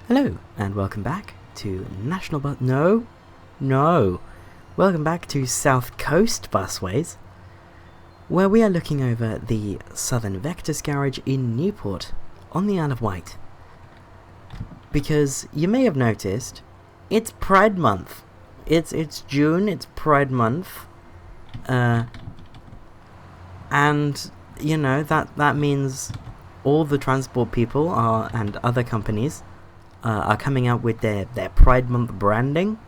Hello, and welcome back to Welcome back to South Coast Busways, where we are looking over the Southern Vectis garage in Newport on the Isle of Wight. Because you may have noticed, it's Pride Month. It's June, it's Pride Month. And, you know, that means all the transport people and other companies are coming out with their Pride Month branding.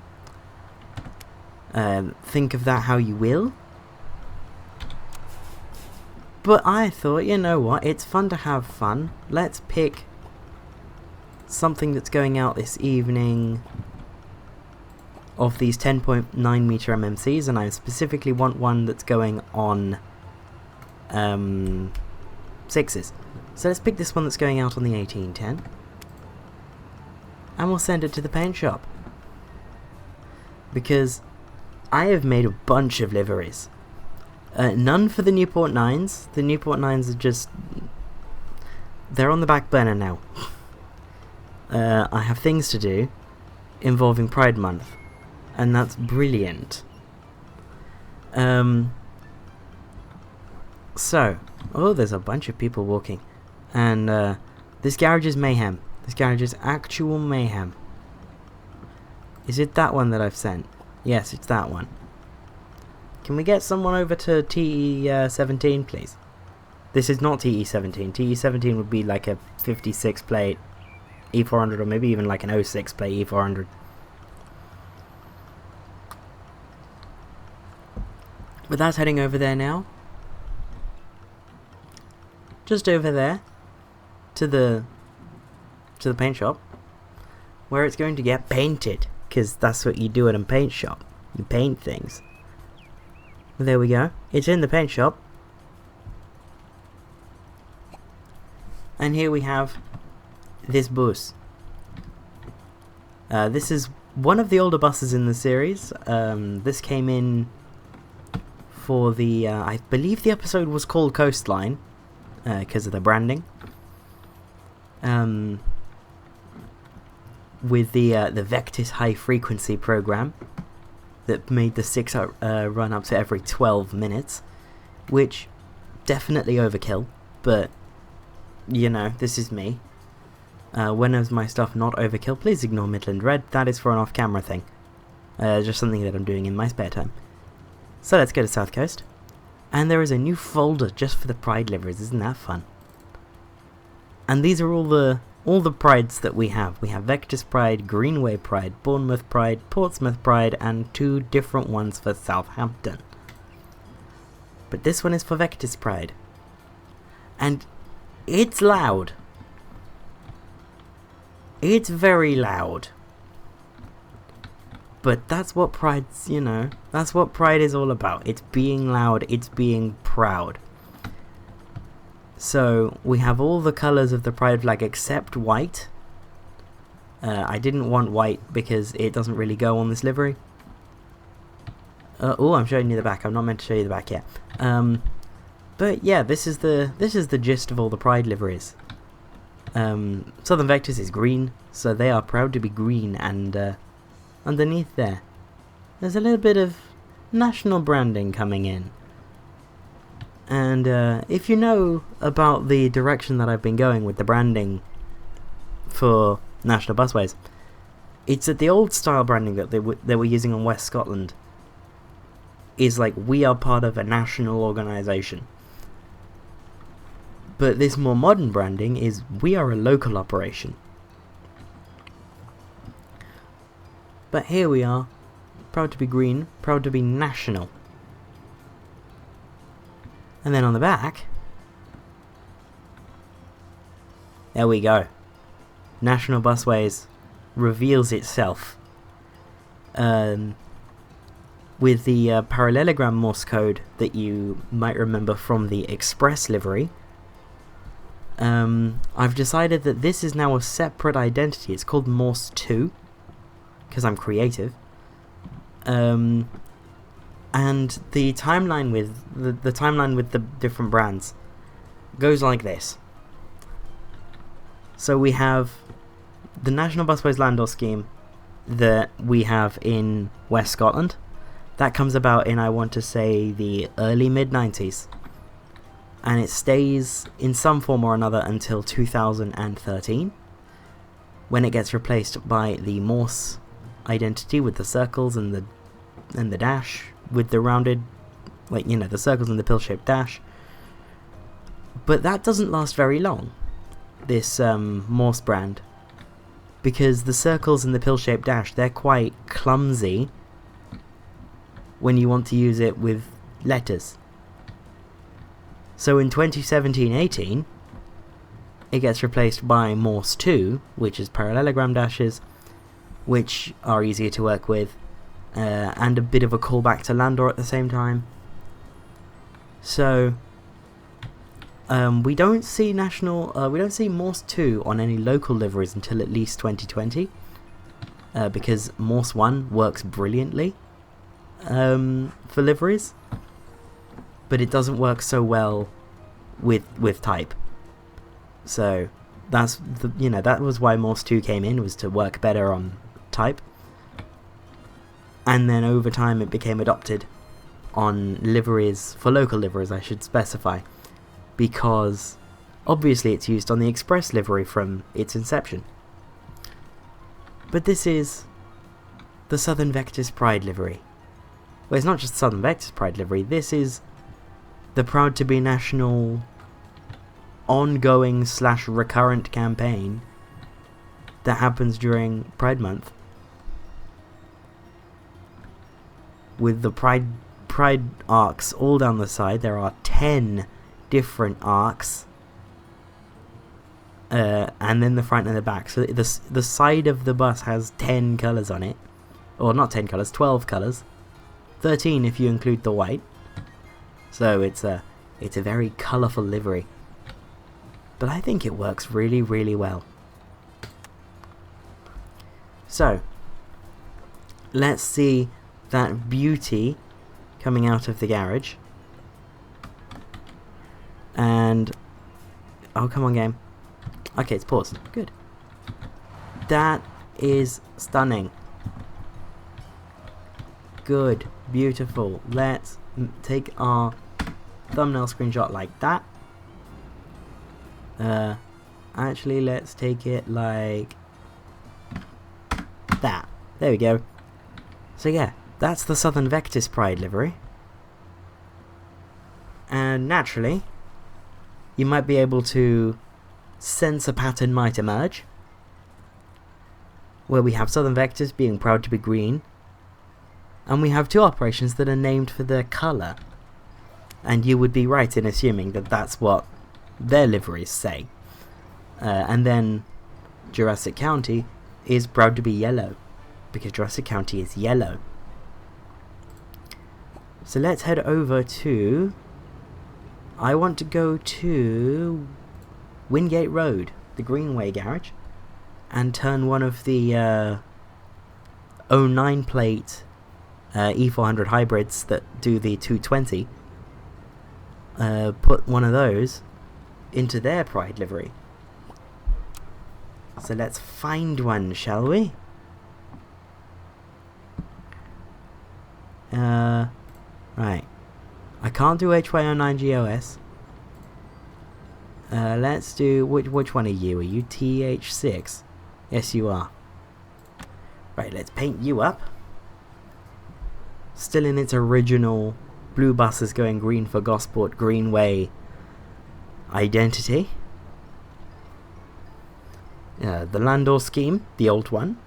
Think of that how you will. But I thought, you know what, it's fun to have fun. Let's pick something that's going out this evening of these 10.9 meter MMCs, and I specifically want one that's going on 6s. So let's pick this one that's going out on the 1810. And we'll send it to the paint shop. Because I have made a bunch of liveries. None for the Newport 9s. The Newport 9s are just... they're on the back burner now. I have things to do involving Pride Month. And that's brilliant. So, oh, there's a bunch of people walking. And this garage is mayhem. This garage is actual mayhem. Is it that one that I've sent? Yes, it's that one. Can we get someone over to TE17, please? This is not TE17. TE17 would be like a 56 plate E400, or maybe even like an 06 plate E400. But that's heading over there now. Just over there. To the paint shop. Where it's going to get painted. Because that's what you do at a paint shop. You paint things. There we go. It's in the paint shop. And here we have this bus. This is one of the older buses in the series. This came in for the... I believe the episode was called Coastline. Because of the branding. With the Vectis high frequency program that made the 6 run up to every 12 minutes, which definitely overkill, but you know, this is me. When is my stuff not overkill? Please ignore Midland Red. That is for an off-camera thing. Just something that I'm doing in my spare time. So let's go to South Coast, and there is a new folder just for the Pride liveries. Isn't that fun? And these are all the prides that we have. We have Vectis Pride, Greenway Pride, Bournemouth Pride, Portsmouth Pride, and 2 different ones for Southampton. But this one is for Vectis Pride. And it's loud. It's very loud. But that's what Pride's, you know, that's what Pride is all about. It's being loud, it's being proud. So, we have all the colours of the Pride flag except white. I didn't want white because it doesn't really go on this livery. Oh, I'm showing you the back. I'm not meant to show you the back yet. But yeah, this is the gist of all the Pride liveries. Southern Vectis is green, so they are proud to be green, and underneath there's a little bit of national branding coming in. And if you know about the direction that I've been going with the branding for National Busways, it's that the old style branding that they were using on West Scotland is like, we are part of a national organisation. But this more modern branding is, we are a local operation. But here we are, proud to be green, proud to be national. And then on the back, there we go. National Busways reveals itself with the parallelogram Morse code that you might remember from the Express livery. I've decided that this is now a separate identity. It's called Morse 2, because I'm creative. And the timeline with the timeline with the different brands goes like this. So we have the National Busways Landore scheme that we have in West Scotland, that comes about in, I want to say, the early mid-90s. And it stays in some form or another until 2013, when it gets replaced by the Morse identity with the circles and the dash with the rounded, like, you know, the circles and the pill-shaped dash. But that doesn't last very long, this Morse brand, because the circles and the pill-shaped dash, they're quite clumsy when you want to use it with letters. So in 2017-18, it gets replaced by Morse 2, which is parallelogram dashes, which are easier to work with, and a bit of a callback to Landore at the same time. So we don't see Morse 2 on any local liveries until at least 2020, because Morse 1 works brilliantly for liveries, but it doesn't work so well with type. So that's that was why Morse 2 came in, was to work better on type. And then over time it became adopted on liveries, for local liveries I should specify, because obviously it's used on the express livery from its inception. But this is the Southern Vectis Pride livery. Well, it's not just the Southern Vectis Pride livery, this is the Proud to Be National ongoing / recurrent campaign that happens during Pride Month, with the Pride arcs all down the side. There are 10 different arcs, and then the front and the back. So the side of the bus has 10 colours on it, or not 10 colours, 12 colours, 13 if you include the white. So it's a very colourful livery, but I think it works really, really well. So let's see that beauty coming out of the garage. And oh, come on, game. Okay, it's paused. Good. That is stunning. Good, beautiful. Let's take our thumbnail screenshot like that. Actually, let's take it like that. There we go. So yeah, that's the Southern Vectis Pride livery. And naturally, you might be able to sense a pattern might emerge, where we have Southern Vectis being proud to be green, and we have two operations that are named for their colour. And you would be right in assuming that that's what their liveries say. And then Jurassic County is proud to be yellow, because Jurassic County is yellow. So let's head over to... I want to go to Wingate Road, the Greenway garage, and turn one of the 09 plate E400 hybrids that do the 220, put one of those into their Pride livery. So let's find one, shall we? Right. I can't do HY09GOS. Let's do... Which one are you? Are you TH6? Yes, you are. Right, let's paint you up. Still in its original blue buses going green for Gosport Greenway identity. The Landore scheme, the old one.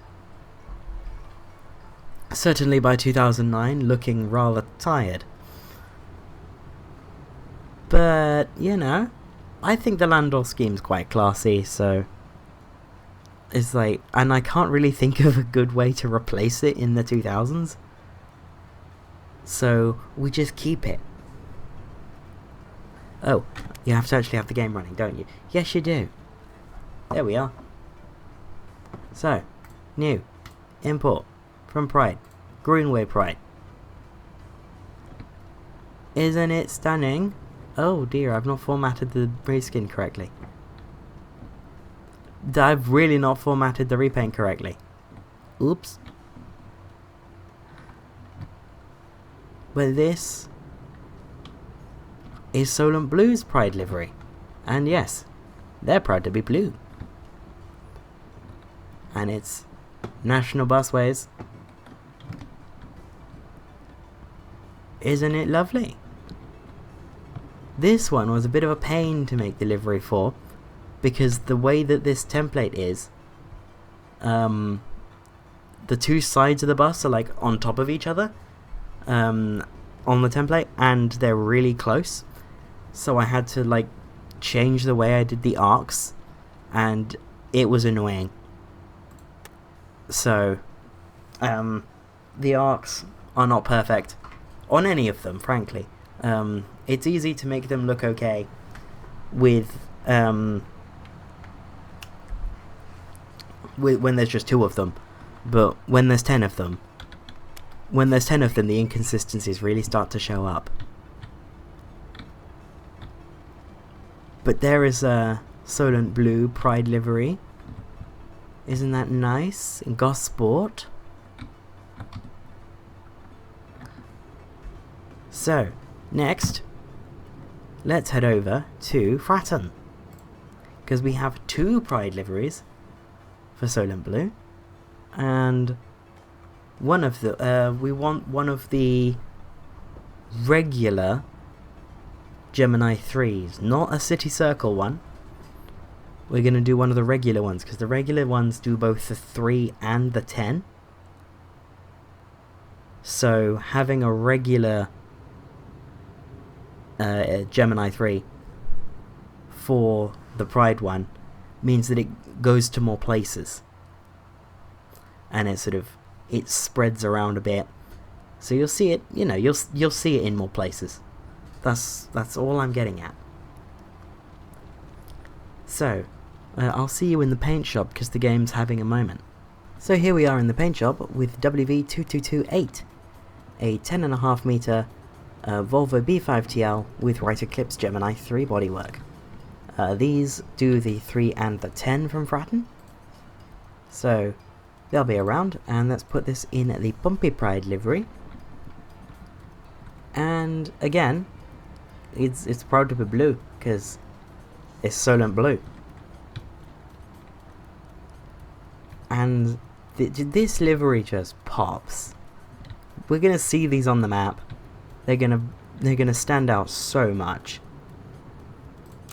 Certainly by 2009, looking rather tired. But, you know, I think the Landore scheme's quite classy, so... It's like... And I can't really think of a good way to replace it in the 2000s. So, we just keep it. Oh, you have to actually have the game running, don't you? Yes, you do. There we are. So, new. Import. From Pride. Greenway Pride. Isn't it stunning? Oh dear, I've not formatted the reskin correctly. I've really not formatted the repaint correctly. Oops. But this is Solent Blue's Pride livery. And yes, they're proud to be blue. And it's National Busways. Isn't it lovely? This one was a bit of a pain to make the livery for, because the way that this template is, the two sides of the bus are like on top of each other on the template, and they're really close, so I had to like change the way I did the arcs, and it was annoying. So the arcs are not perfect on any of them, frankly. It's easy to make them look okay with when there's just 2 of them, but when there's 10 of them, the inconsistencies really start to show up. But there is a Solent Blue Pride livery. Isn't that nice? In Gosport. So, next, let's head over to Fratton, because we have 2 Pride liveries for Solent Blue, and one of the we want one of the regular Gemini 3s, not a City Circle one. We're going to do one of the regular ones, because the regular ones do both the 3 and the 10. So having a regular Gemini 3 for the Pride one means that it goes to more places, and it spreads around a bit, so you'll see it, you'll see it in more places. That's all I'm getting at. So I'll see you in the paint shop, because the game's having a moment. So here we are in the paint shop with WV2228, a 10.5 meter Volvo B5TL with right eclipse Gemini 3 bodywork. These do the 3 and the 10 from Fratton, so they'll be around. And let's put this in the Bumpy Pride livery. And again, it's proud to be blue, because it's Solent Blue. And this livery just pops. We're gonna see these on the map. They're gonna stand out so much,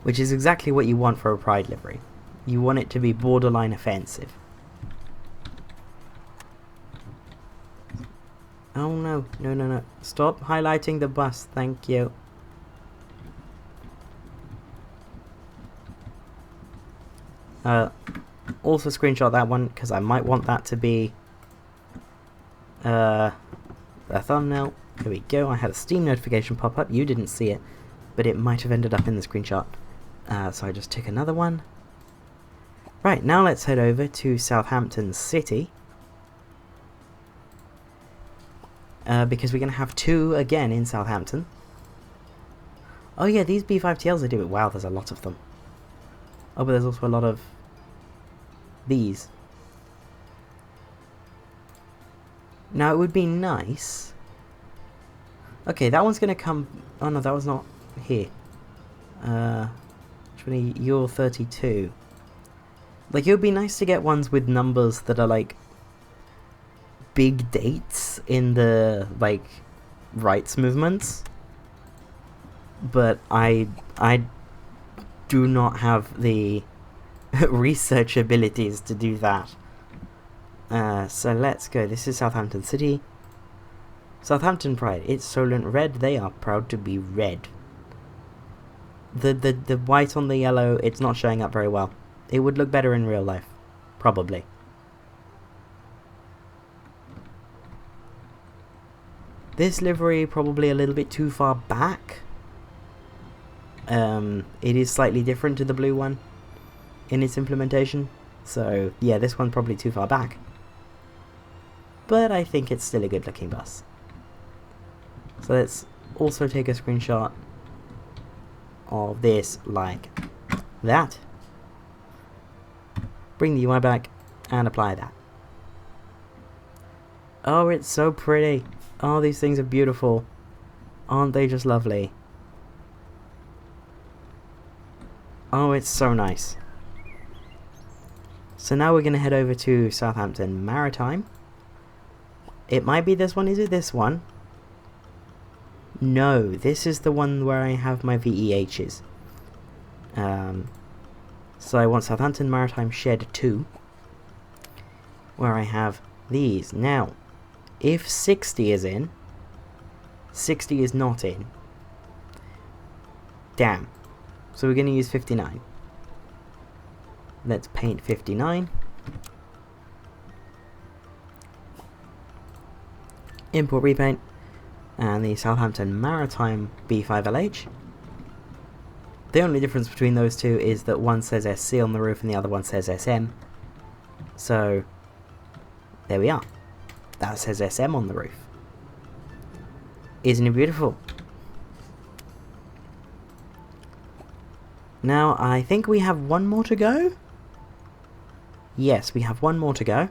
which is exactly what you want for a Pride livery. You want it to be borderline offensive. Oh no, no. Stop highlighting the bus, thank you. Also screenshot that one, because I might want that to be the thumbnail. Here we go. I had a Steam notification pop up. You didn't see it, but it might have ended up in the screenshot. So I just took another one. Right, now let's head over to Southampton City, because we're going to have 2 again in Southampton. Oh yeah, these B5TLs are doing... Wow, there's a lot of them. Oh, but there's also a lot of these. Now it would be nice... Okay, that one's gonna come... Oh no, that was not here. You're 32. Like, it would be nice to get ones with numbers that are like big dates in the like rights movements. But I do not have the research abilities to do that. So let's go. This is Southampton City. Southampton Pride. It's Solent Red. They are proud to be red. The white on the yellow, it's not showing up very well. It would look better in real life. Probably. This livery probably a little bit too far back. It is slightly different to the blue one in its implementation. So yeah, this one's probably too far back. But I think it's still a good looking bus. So let's also take a screenshot of this like that. bring the UI back, and apply that. Oh, it's so pretty. Oh, these things are beautiful. Aren't they just lovely? Oh, it's so nice. So now we're going to head over to Southampton Maritime. It might be this one. Is it this one? No, this is the one where I have my VEHs. So I want Southampton Maritime Shed 2, where I have these. Now, if 60 is in, 60 is not in. Damn. So we're going to use 59. Let's paint 59. Import repaint. And the Southampton Maritime B5LH. The only difference between those two is that one says SC on the roof and the other one says SM. So, there we are. That says SM on the roof. Isn't it beautiful? Now, I think we have one more to go? Yes, we have one more to go.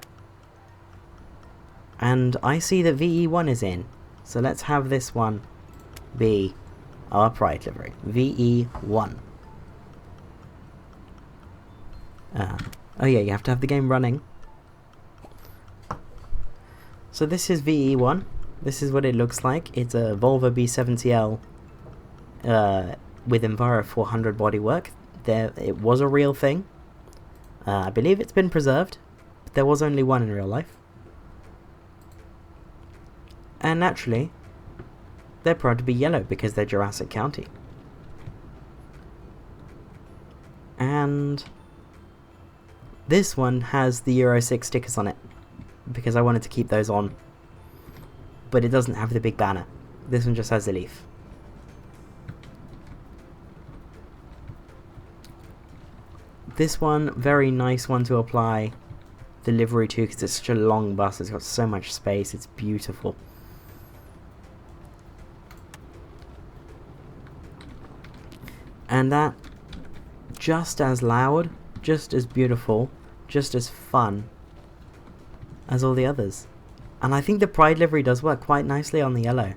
And I see that VE1 is in. So let's have this one be our pride livery. VE1. Oh yeah, you have to have the game running. So this is VE1. This is what it looks like. It's a Volvo B70L with Enviro 400 bodywork. It was a real thing. I believe it's been preserved, but there was only one in real life. And naturally, they're proud to be yellow because they're Jurassic County. And this one has the Euro 6 stickers on it, because I wanted to keep those on. But it doesn't have the big banner. This one just has the leaf. This one, very nice one to apply the livery to, because it's such a long bus, it's got so much space, it's beautiful. And that, just as loud, just as beautiful, just as fun as all the others. And I think the pride livery does work quite nicely on the yellow.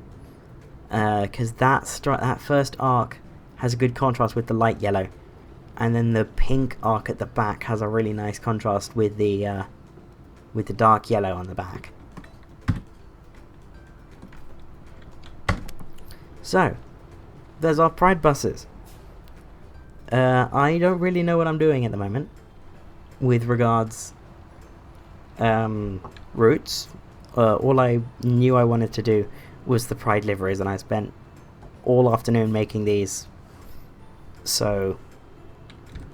Because that first arc has a good contrast with the light yellow. And then the pink arc at the back has a really nice contrast with the dark yellow on the back. So, there's our pride buses. I don't really know what I'm doing at the moment with regards routes. All I knew I wanted to do was the pride liveries, and I spent all afternoon making these. So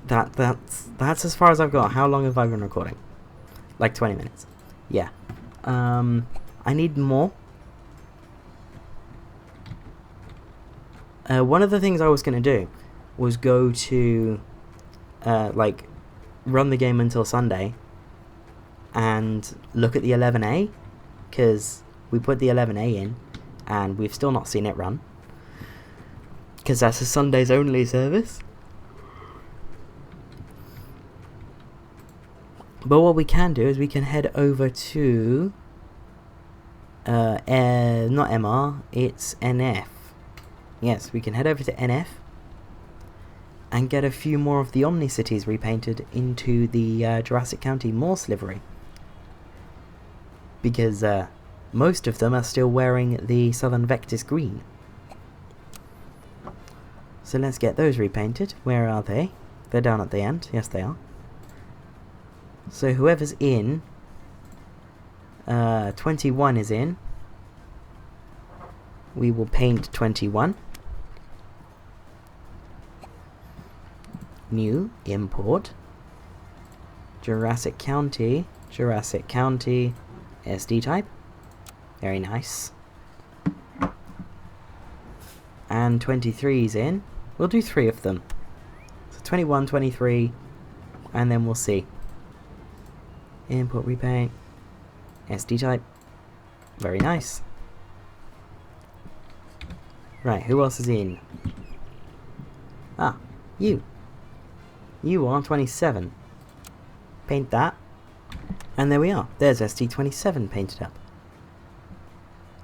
that's as far as I've got. How long have I been recording? Like 20 minutes. Yeah. I need more. One of the things I was going to do was go to run the game until Sunday and look at the 11A, because we put the 11A in and we've still not seen it run, because that's a Sundays only service. But what we can do is we can head over to not MR, it's NF. Yes, we can head over to NF and get a few more of the Omni-Cities repainted into the Jurassic County Morse livery. Because most of them are still wearing the Southern Vectis green. So let's get those repainted. Where are they? They're down at the end. Yes, they are. So whoever's in, 21 is in. We will paint 21. New, import, Jurassic County, SD type, very nice. And 23 is in. We'll do 3 of them. So 21, 23, and then we'll see. Import, repaint, SD type, very nice. Right, who else is in? Ah, you. You are 27. paint that, and there we are. There's SD27 painted up.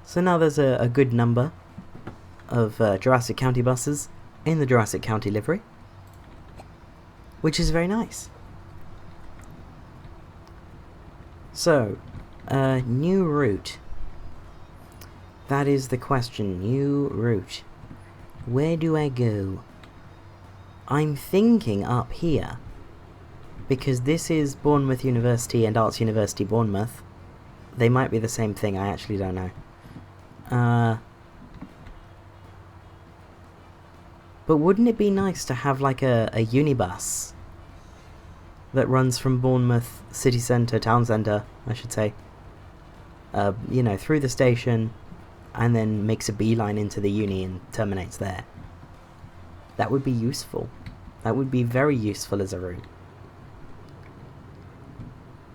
So now there's a good number of Jurassic County buses in the Jurassic County livery, which is very nice. So, new route. That is the question. New route. Where do I go? I'm thinking up here, because this is Bournemouth University and Arts University Bournemouth. They might be the same thing, I actually don't know. But wouldn't it be nice to have like a unibus that runs from Bournemouth city centre, town centre, I should say, you know, through the station, and then makes a beeline into the uni and terminates there? That would be useful. That would be very useful as a route.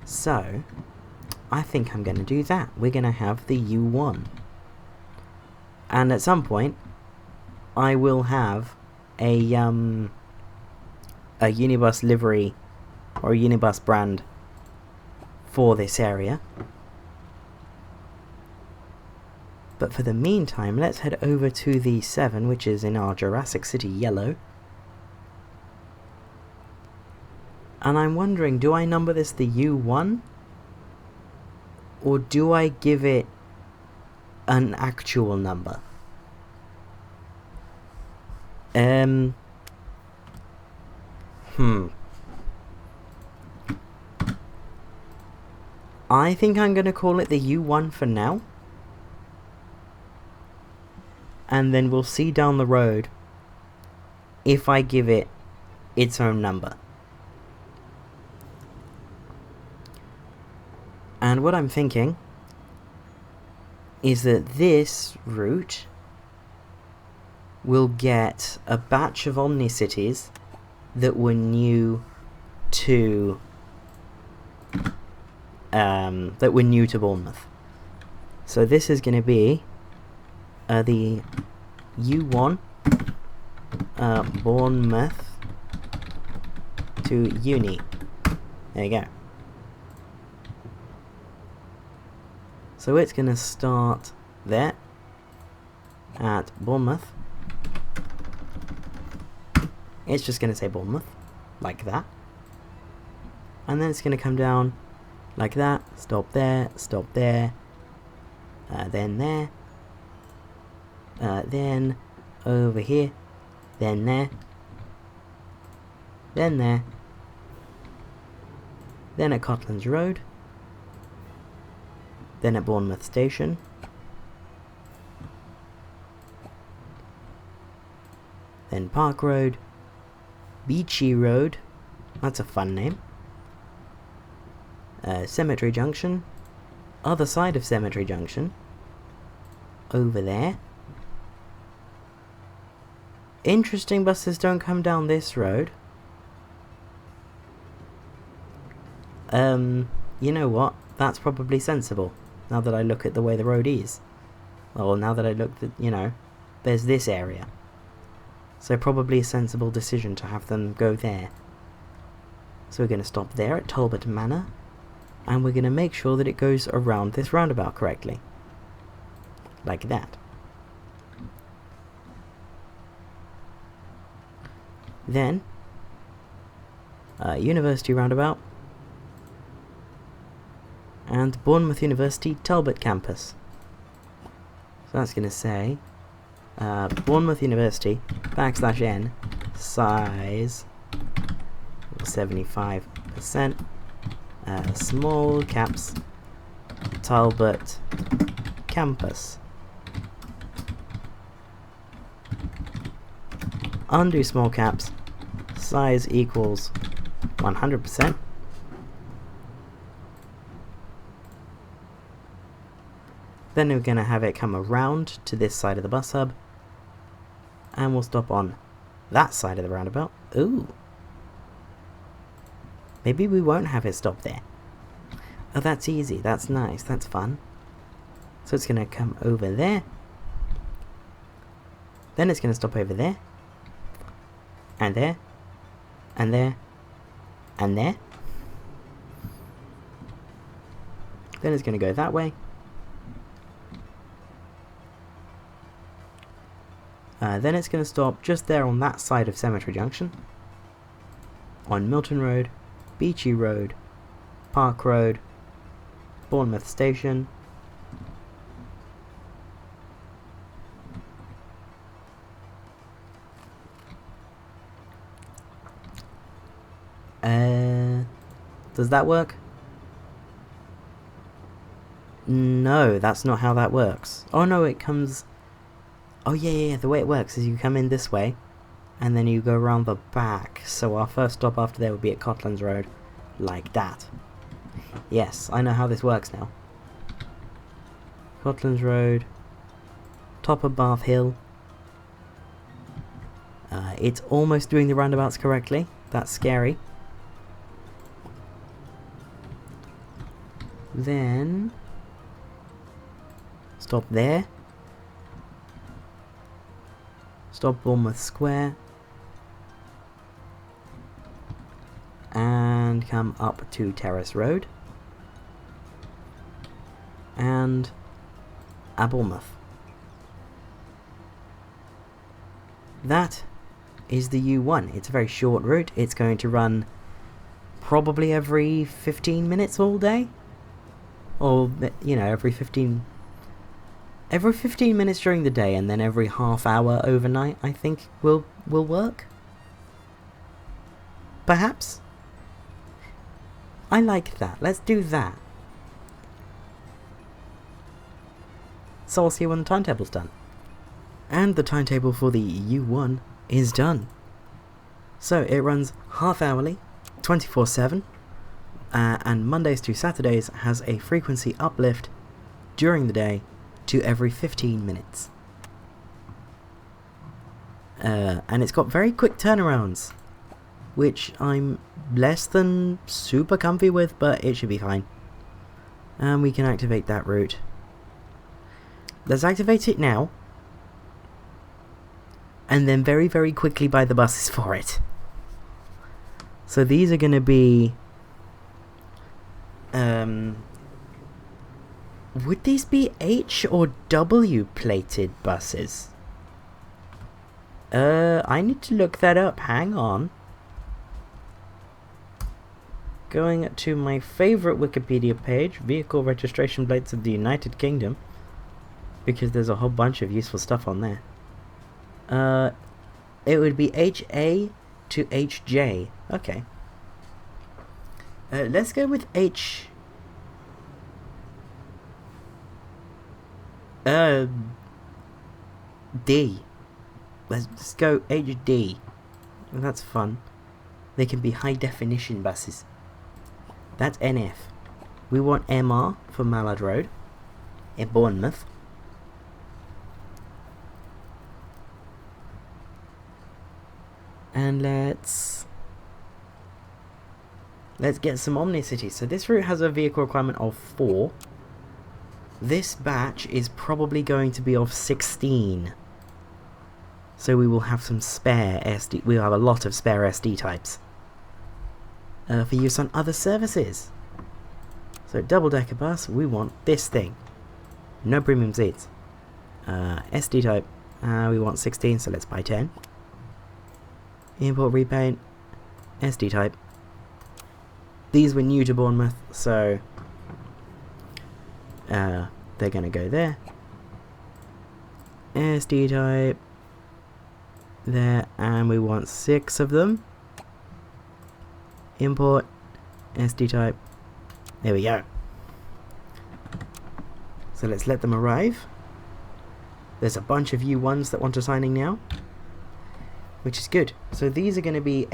So, I think I'm going to do that. We're going to have the U1. And at some point, I will have a unibus livery or a unibus brand for this area. But for the meantime, let's head over to the 7, which is in our Jurassic City yellow. And I'm wondering, do I number this the U1? Or do I give it an actual number? I think I'm going to call it the U1 for now. And then we'll see down the road if I give it its own number. And what I'm thinking is that this route will get a batch of Omni-Cities that were new to Bournemouth. So this is going to be the U1 Bournemouth to Uni. There you go. So it's going to start there at Bournemouth. It's just going to say Bournemouth, like that. And then it's going to come down like that, stop there, then there, then over here, then there, then there, then at Cotlands Road, then at Bournemouth Station, then Park Road, Beachy Road, that's a fun name, Cemetery Junction, other side of Cemetery Junction, over there. Interesting, buses don't come down this road. You know what? That's probably sensible, now that I look at the way the road is. Well, now that I look at, you know, there's this area. So probably a sensible decision to have them go there. So we're going to stop there at Talbot Manor, and we're going to make sure that it goes around this roundabout correctly. Like that. Then, University roundabout, and Bournemouth University Talbot campus. So that's going to say Bournemouth University \n size 75%, small caps, Talbot campus. Undo small caps, size equals 100%. Then we're going to have it come around to this side of the bus hub, and we'll stop on that side of the roundabout. Ooh. Maybe we won't have it stop there. Oh, that's easy, that's nice, that's fun. So it's going to come over there, then it's going to stop over there, and there, and there, and there. Then it's going to go that way. Then it's going to stop just there on that side of Cemetery Junction. On Milton Road, Beachy Road, Park Road, Bournemouth Station, does that work? No, that's not how that works. Oh no, it comes... Oh yeah, the way it works is you come in this way, and then you go around the back, so our first stop after there would be at Cotlands Road, like that. Yes, I know how this works now. Cotlands Road, top of Bath Hill. It's almost doing the roundabouts correctly, that's scary. Then... stop there. Stop Bournemouth Square. And come up to Terrace Road. And Bournemouth. That is the U1. It's a very short route. It's going to run probably every 15 minutes all day. Or, you know, every 15 minutes during the day, and then every half hour overnight, I think, will work. Perhaps? I like that. Let's do that. So I'll see you when the timetable's done. And the timetable for the U1 is done. So it runs half hourly, 24/7, and Mondays to Saturdays has a frequency uplift during the day to every 15 minutes. And it's got very quick turnarounds, which I'm less than super comfy with, but it should be fine. And we can activate that route. Let's activate it now, and then very, very quickly buy the buses for it. So these are going to be... would these be H or W plated buses? I need to look that up. Hang on. Going to my favorite Wikipedia page, Vehicle Registration Plates of the United Kingdom, because there's a whole bunch of useful stuff on there. It would be HA to HJ. Okay. Let's go with H... D. Let's go HD. Well, that's fun. They can be high definition buses. That's NF. We want MR for Mallard Road in Bournemouth. And let's get some Omni-Cities. So this route has a vehicle requirement of 4. This batch is probably going to be of 16. So we will have some spare SD. We'll have a lot of spare SD types for use on other services. So double-decker bus, we want this thing. No premium seats. SD type, we want 16, so let's buy 10. Import repaint, SD type. These were new to Bournemouth, so they're going to go there. SD type there, and we want 6 of them. Import SD type. There we go. So let's let them arrive. There's a bunch of U1s that want assigning now, which is good. So these are going to be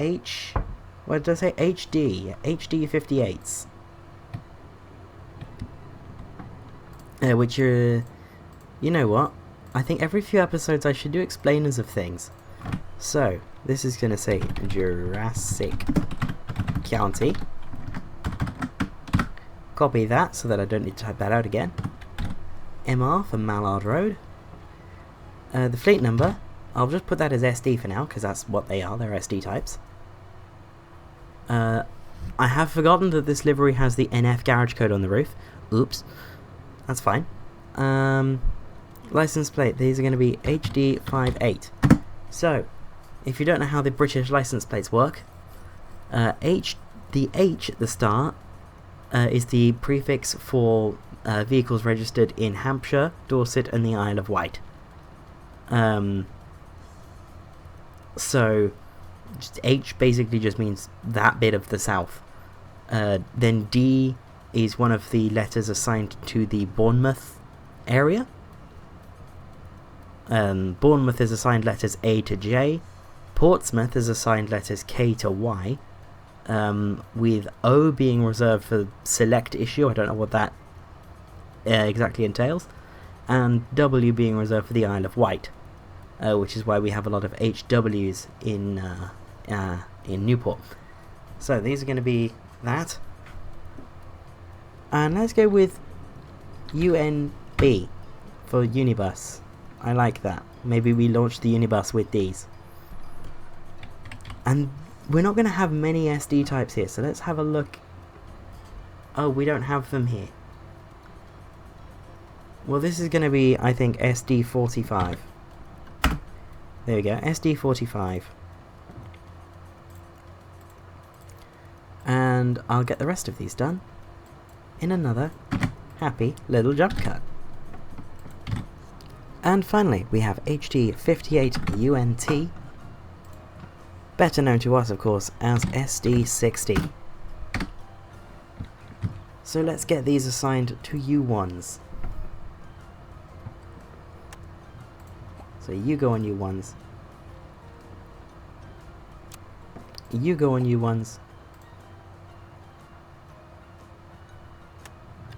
what did I say? HD 58s. Which are, you know what? I think every few episodes I should do explainers of things. So this is going to say Jurassic County. Copy that so that I don't need to type that out again. MR for Mallard Road. The fleet number, I'll just put that as SD for now because that's what they are. They're SD types. I have forgotten that this livery has the NF garage code on the roof. Oops. That's fine. License plate. These are going to be HD58. So, if you don't know how the British license plates work, the H at the start is the prefix for vehicles registered in Hampshire, Dorset, and the Isle of Wight. So, H basically just means that bit of the south. Then D is one of the letters assigned to the Bournemouth area. Bournemouth is assigned letters A to J. Portsmouth is assigned letters K to Y. With O being reserved for select issue. I don't know what that exactly entails. And W being reserved for the Isle of Wight. Which is why we have a lot of HWs in Newport. So these are going to be that. And let's go with UNB for Unibus. I like that. Maybe we launch the Unibus with these. And we're not going to have many SD types here, so let's have a look. Oh, we don't have them here. Well, this is going to be, I think, SD45. There we go, SD45. And I'll get the rest of these done in another happy little jump cut. And finally, we have HD58UNT, better known to us, of course, as SD60. So let's get these assigned to U1s. So you go on U1s. You go on U1s.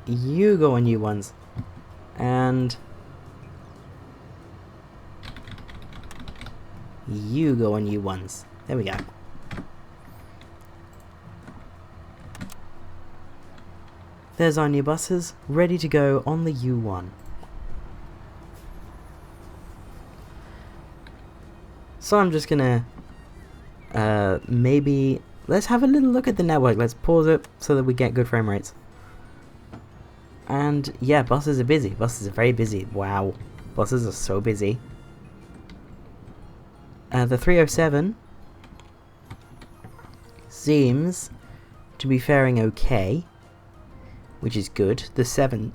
You go on U1s. And you go on U1s. There we go. There's our new buses, ready to go on the U1. So I'm just gonna maybe let's have a little look at the network. Let's pause it so that we get good frame rates. And yeah, buses are busy. Buses are very busy. Wow, buses are so busy. The 307 seems to be faring okay, which is good. The 7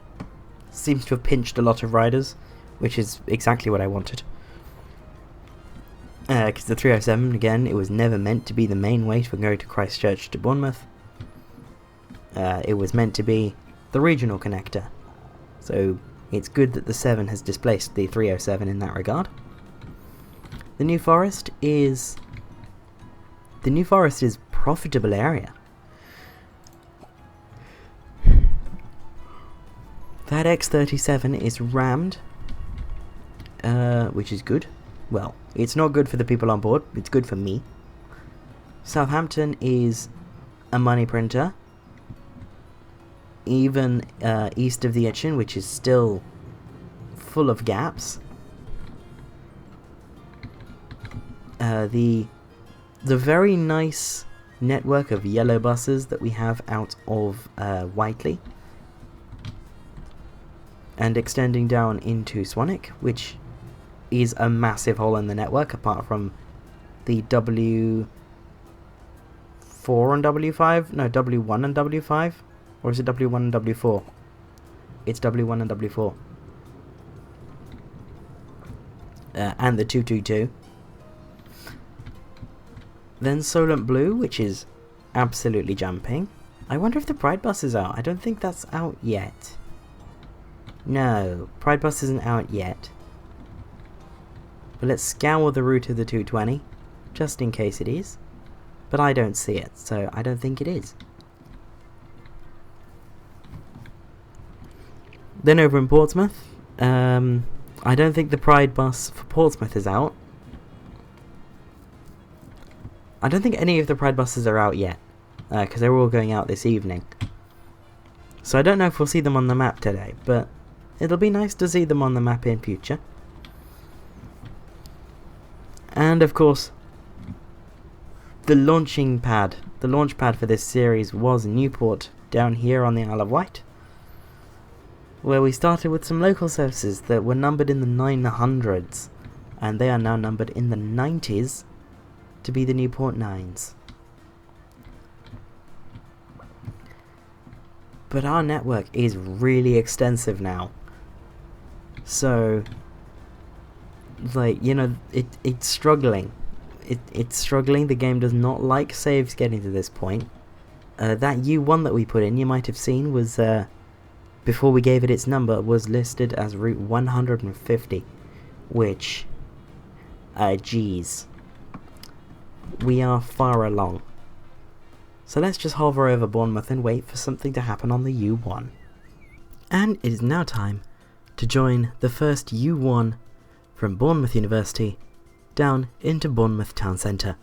seems to have pinched a lot of riders, which is exactly what I wanted. Because the 307, again, it was never meant to be the main way for going to Christchurch to Bournemouth. It was meant to be the regional connector. So it's good that the 7 has displaced the 307 in that regard. The New Forest is profitable area. That X37 is rammed, which is good. Well, it's not good for the people on board, it's good for me. Southampton is a money printer, even east of the Itchen, which is still full of gaps. The very nice network of yellow buses that we have out of Whiteley and extending down into Swanwick, which is a massive hole in the network apart from the W4 and W5, no, W1 and W5, or is it W1 and W4? It's W1 and W4. And the 222. Then Solent Blue, which is absolutely jumping. I wonder if the Pride Bus is out. I don't think that's out yet. No, Pride Bus isn't out yet. But let's scour the route of the 220, just in case it is. But I don't see it, so I don't think it is. Then over in Portsmouth, I don't think the Pride Bus for Portsmouth is out. I don't think any of the Pride buses are out yet, because they're all going out this evening. So I don't know if we'll see them on the map today, but it'll be nice to see them on the map in future. And of course, the launch pad for this series was Newport, down here on the Isle of Wight. where we started with some local services that were numbered in the 900s, and they are now numbered in the 90s to be the Newport 9s. But our network is really extensive now. So, like, you know, it's struggling. It's struggling. The game does not like saves getting to this point. That U1 that we put in, you might have seen, was, before we gave it its number, was listed as route 150. Which, geez. We are far along. So let's just hover over Bournemouth and wait for something to happen on the U1. And it is now time to join the first U1 from Bournemouth University down into Bournemouth Town Centre.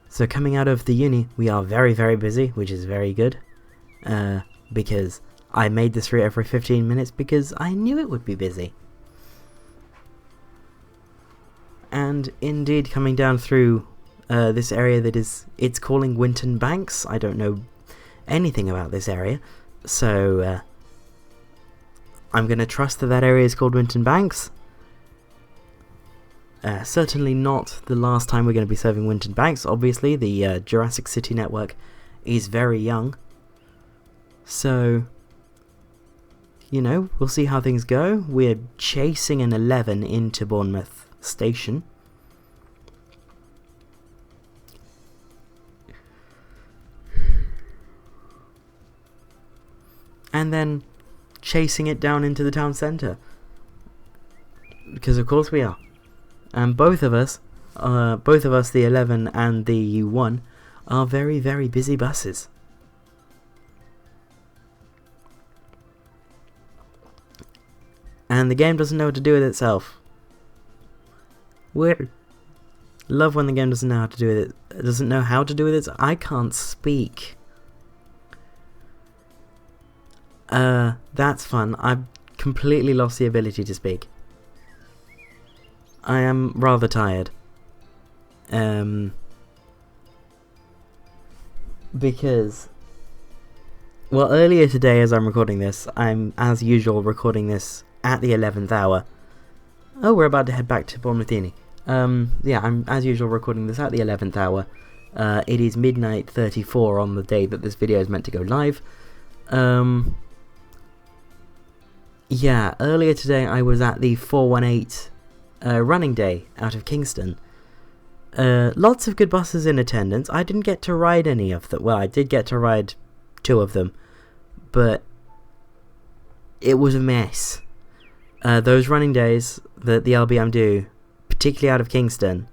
So coming out of the uni, we are very, very busy, which is very good. Because I made this route every 15 minutes because I knew it would be busy. And indeed, coming down through this area that it's calling Winton Banks. I don't know anything about this area, so I'm going to trust that area is called Winton Banks. Certainly not the last time we're going to be serving Winton Banks. Obviously, the Jurassic City network is very young, so you know, we'll see how things go. We're chasing an 11 into Bournemouth Station. And then chasing it down into the town centre. Because of course we are. And both of us, the 11 and the U1, are very, very busy buses. And the game doesn't know what to do with itself. Weird. Love when the game doesn't know how to do with it. It doesn't know how to do with it. I can't speak. That's fun. I've completely lost the ability to speak. I am rather tired. Because, well, earlier today as I'm recording this, I'm, as usual, recording this at the 11th hour. Oh, we're about to head back to Bournemouth Uni. Yeah, I'm, as usual, recording this at the 11th hour. It is midnight 34 on the day that this video is meant to go live. Yeah, earlier today I was at the 418 running day out of Kingston. Lots of good buses in attendance. I didn't get to ride any of them. Well, I did get to ride 2 of them, but it was a mess. Those running days that the LBM do, particularly out of Kingston,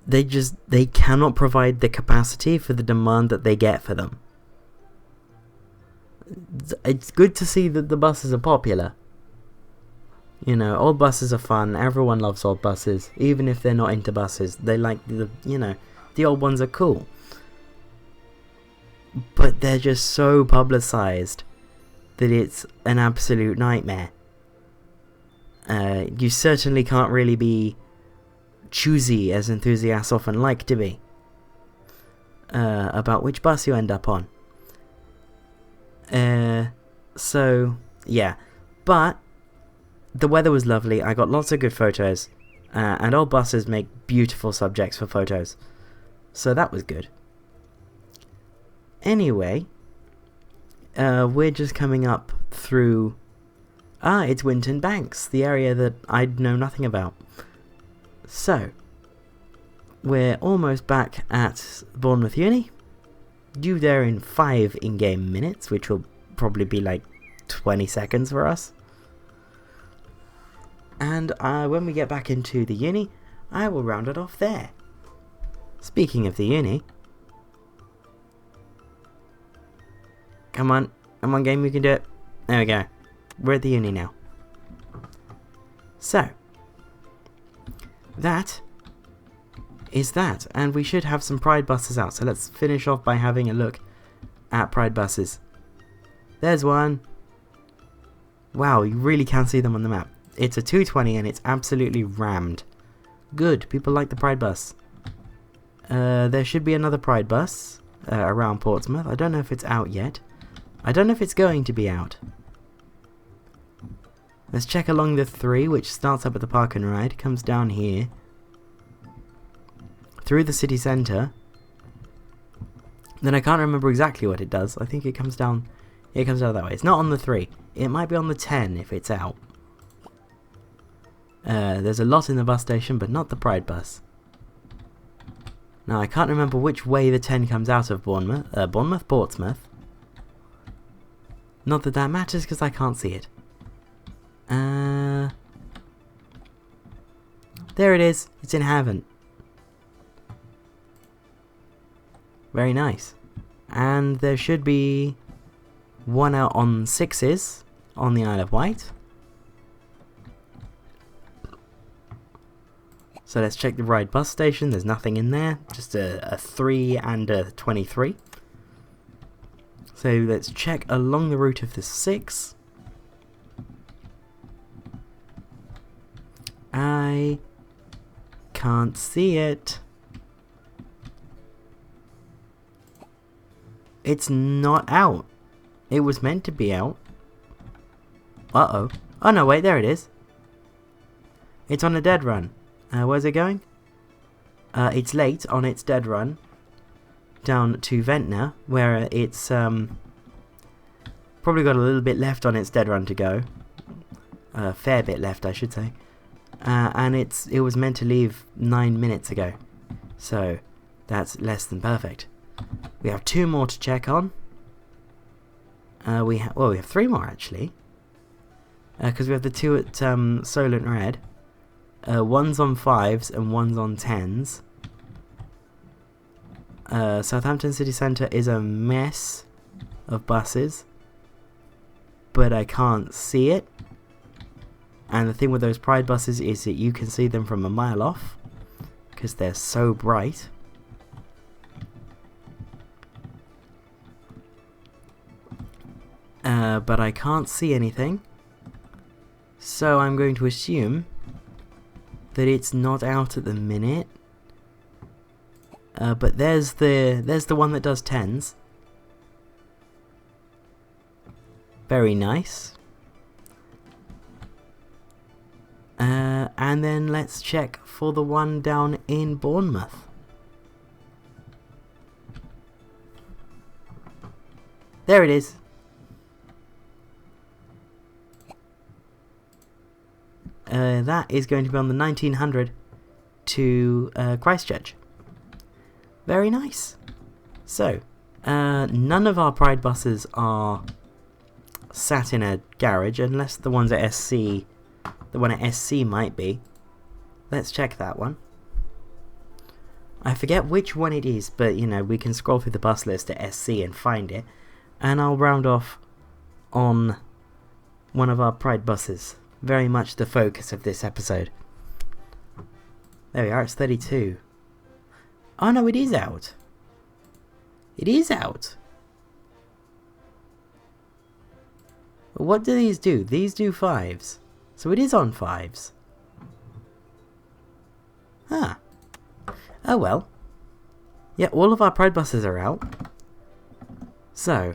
they cannot provide the capacity for the demand that they get for them. It's good to see that the buses are popular. You know, old buses are fun. Everyone loves old buses, even if they're not into buses. They like the old ones are cool. But they're just so publicized that it's an absolute nightmare. You certainly can't really be choosy, as enthusiasts often like to be, about which bus you end up on. So, yeah. But the weather was lovely. I got lots of good photos. And old buses make beautiful subjects for photos. So that was good. Anyway, we're just coming up through... it's Winton Banks, the area that I know nothing about. So, we're almost back at Bournemouth Uni. Due there in 5 in-game minutes, which will probably be like 20 seconds for us. And when we get back into the uni, I will round it off there. Speaking of the uni... Come on game, you can do it. There we go. We're at the uni now. So, that is that, and we should have some Pride buses out, so let's finish off by having a look at Pride buses. There's one. Wow, you really can see them on the map. It's a 220 and it's absolutely rammed. Good, people like the Pride bus. There should be another Pride bus around Portsmouth. I don't know if it's out yet. I don't know if it's going to be out. Let's check along the 3, which starts up at the Park and Ride, comes down here, through the city centre. Then I can't remember exactly what it does. I think it comes down. It comes out that way. It's not on the 3. It might be on the 10 if it's out. There's a lot in the bus station, but not the Pride bus. Now I can't remember which way the 10 comes out of Portsmouth. Not that that matters because I can't see it. There it is. It's in Havant. Very nice. And there should be one out on 6s on the Isle of Wight. So let's check the Ride bus station. There's nothing in there. Just a 3 and a 23. So let's check along the route of the 6. I can't see it. It's not out. It was meant to be out. Uh-oh. Oh no, wait, there it is. It's on a dead run. Where's it going? It's late on its dead run down to Ventnor, where it's probably got a little bit left on its dead run to go. A fair bit left, I should say. And it was meant to leave 9 minutes ago. So that's less than perfect. We have 2 more to check on. We have 3 more actually. Because we have the 2 at Solent Red. One's on 5s and one's on 10s. Southampton City Centre is a mess of buses, but I can't see it. And the thing with those Pride buses is that you can see them from a mile off because they're so bright. But I can't see anything, so I'm going to assume that it's not out at the minute. But there's the one that does 10s. Very nice. And then let's check for the one down in Bournemouth. There it is. That is going to be on the 1900 to Christchurch. Very nice. So, none of our Pride buses are sat in a garage, unless the ones at SC, the one at SC might be. Let's check that one. I forget which one it is, but you know, we can scroll through the bus list at SC and find it. And I'll round off on one of our Pride buses. Very much the focus of this episode. There we are, it's 32. Oh no, it is out. It is out. What do these do? These do 5s. So it is on 5s. Ah. Oh well. Yeah, all of our Pride buses are out. So,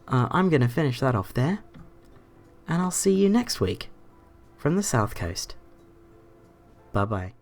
I'm going to finish that off there. And I'll see you next week from the South Coast. Bye bye.